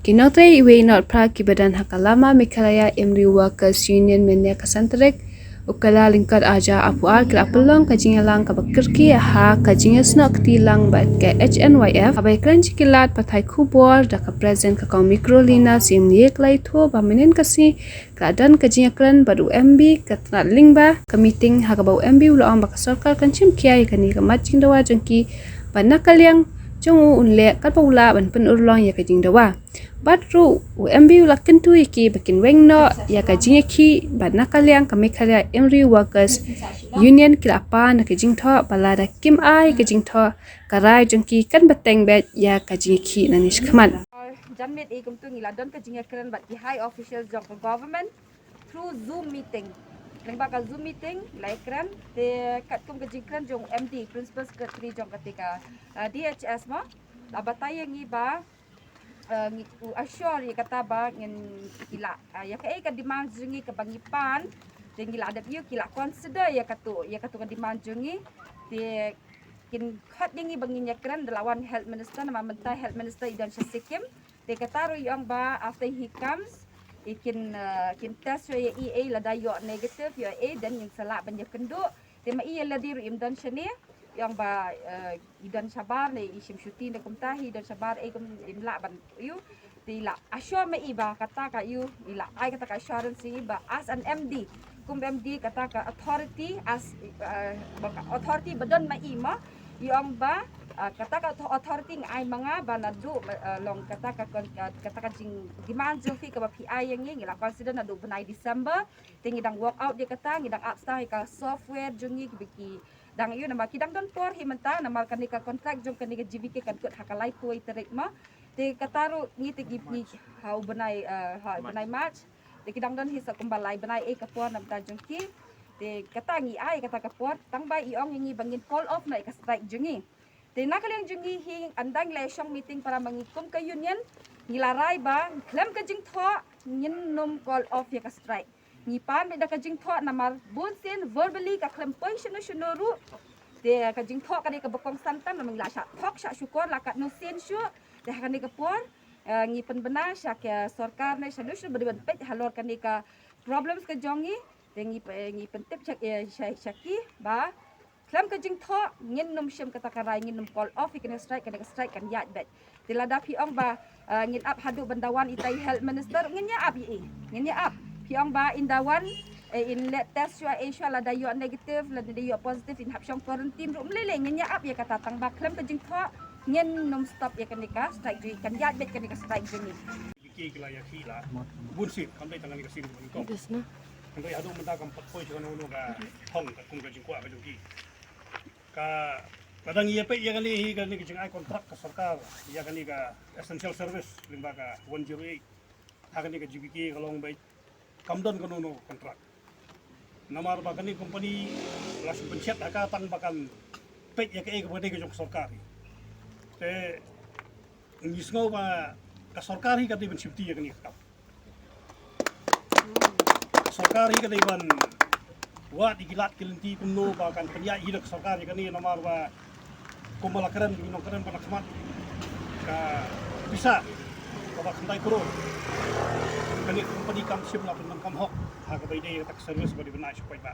Kinotay iwe not pra kibadan hakalama Meghalaya Emri Workers Union menya kasantrek ukala lingkar aja apuar kila pelong kajingalang kabakirki ha kajingasno ktilang bat ke HNYF abai kranchi kilat pathai kubor da ka present ka mikrolina sim yek lai tho ba menen kasi kadan kajingakran baru MB katna lingba ka meeting ha kabau MB ulang ba ka sarkar kanchim kiai kani ka matching dawa jengki banakaliang Jungu unle kat paula ban pen urlong ya kajing dawa. Batru UMB ulakin tu iki bakin weng no ya kajing ki ban nakaliang kami kaya Emri Workers Union kilapa na kajing tho balada kim ai kajing tho karai jengki kan beteng bet ya kajing ki nanish kaman. Janmit ikum tu ngiladon kajing keren bat di high officials of the government through Zoom meeting. Nang bakal Zoom meeting laikran te kat kum kejikran jong MD principal secretary jong ketika DHS mo abatay ngi ba ngi assure ya kata ba ngin kila ya kai ka demand jungi ke bangipan te ngila adap yu kila consider ya katu ka demand jungi te kin khat ngi bangin yakran dalawan health minister nama mentai health minister Idan Syasikim te kataru yang ba after he comes ikin test yo EA la dayo negative yo A dan yang salah banyak kenduk tema iya la diru imdan shani yang ba idan sabar ne isim syuti ne kumtahi dan sabar kum imla ban yu tila assure me iba kata ka yu ila ai kata ka assurance iba as an MD kum MD kata ka authority as authority badan ma ima yang ba kata ka authority ay mga banadu long kata ka jing demand jo fi ka PI yang ngila consider na do benai December tingi dang work out dia kata ngidang apps ka software jungi biki dang yu nama kidang don por himenta nama kanika contract jong kanika GVK kan kut hakalai tuai terik ma te kataru ngi tigi hau benai March te kidang don hisa kumbalai benai ka por nam ta jongki te kata ngi ai kata ka por tang bai iong ngi bangin call off na ka strike jungi te nakaliang jungi hing andang lesyong meeting para mengikum ke union nilarai ba klem ka jing tho ngin num call off ya ka strike ni pan me da ka jing tho namar bunsin verbally ka klem poi shunu ru te ka jing tho ka ni ka bokong santan namang la sha thok sha syukur la ka no sen shu te ka ni ka por ngi pen bena sha ke sarkar ne shanu shu beriban pet halor ka ni ka problems ka jongi te ngi pentip shaki ba Klam ka jing tho ngin num shim kata karai ngin num call off ikene strike kan yat bet tilada piong ba ngin up hadu bandawan itai health minister ngin ya up ngin ya up piong ba indawan in let test your Asia la dayo negative la dayo positive in hapsyong quarantine rum lele ngin ya up ya kata tang ba klam ka jing tho ngin num stop ya kanika strike ju kan yat bet kanika strike ju ni ki kila ya kila bunsit kampai tanang ka sini ko desna kampai hadu menta kam patpoi jono no ka hong ka kung ka jing kwa ka jong ka kadang iya pe iya kali hi kali kicing ai kontrak ka sarkar iya kali ka essential service limba ka 108 hakani ka GBK kalong bai kamdon kono no kontrak namar ba kani company langsung pencet ka tang bakan pe iya ka kepada ka jong sarkar te ngisngo ba ka sarkar hi ka di ben safety iya kani ka sarkar hi ka di ban Wah digilat kelenti kuno bahkan penyak hidup sarkar kan ni nomor ba kumalakaran minum keren pada kemat ka bisa bawa kentai kuro kan company kam sim la penang kam hok ha ka baide tak service bagi benar supaya ba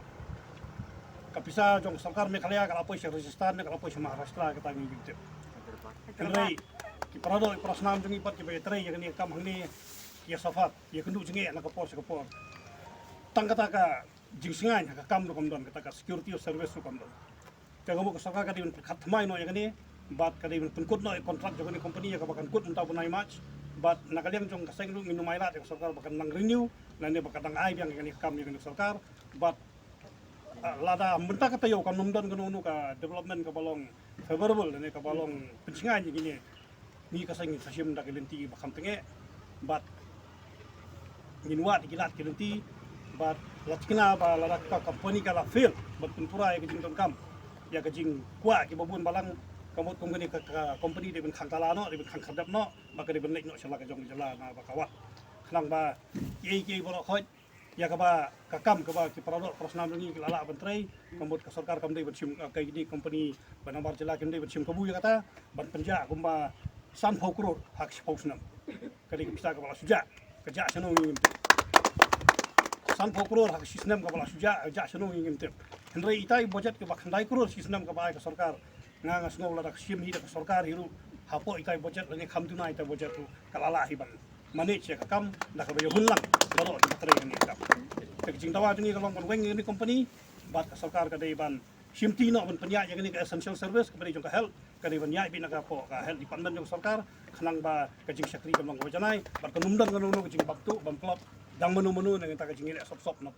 ka bisa jong sarkar Meghalaya kalau apa sih Rajasthan kalau apa sih Maharashtra kita ngi gitu kan rai ki parado prasnam jong ipat ki bae trai kan ni kam hangni ya safat ya kendu jenge na ka por tang kata ka jingsingan ka kam do komdon kata ka security service komdon te gomo ka sarkar ka din khatmai no yakani bat ka din penkut no kontrak jogani company ya ka bakan kut unta bunai match bat nakaliang jong ka sengru minum airat ka sarkar bakan nang renew lan ne bakan nang ai yang yakani kam yakani sarkar bat lada menta ka tayo kam nomdon gono ka development ka balong favorable ne ka balong pensingan gini ni ka sengin sasim dak lenti bakam tenge bat minwat gilat kelenti bat latkina ba la ka company ka la fail bat punpura ya kajing ton kam ya kajing kwa ki babun balang kamot company ka company de ben khang talano de ben khang khadap no maka de ben nek no sala ka jong jala na ba kawat khlang ba ki boro khoj ya ka ba ka kam ka ba ki parado prasnam ni lala bentrai kamot ka sarkar kam de ben sim ka di company banambar jala kam de ben sim kabu ya kata ban penja kumba san phokro hak sipos nam kadi bisa kepala suja kerja senung ingin san pokror hak sistem kepala suja kerja senung ingin tip Henry itai budget ke bakhandai kuror sistem ke baik ke sarkar nga ngasno la dak sim hi ke sarkar hiru hapo itai budget lagi kam tu na itai budget tu kalala hiban manage ya kam dak ba hunlang baro di matre ni kam ke jing tawa ni kalong kon weng ni company bat ke sarkar ka dei ban simti no ban penya ya ni ke essential service ke bari jong ka health ka dei ban ya bi na ka po ka health department jong sarkar khanang ba ke jing sakri kalong ko janai bat kanumdan kanung no ke jing baktu ban klop dang menu-menu nang ta ke jing ni sop-sop na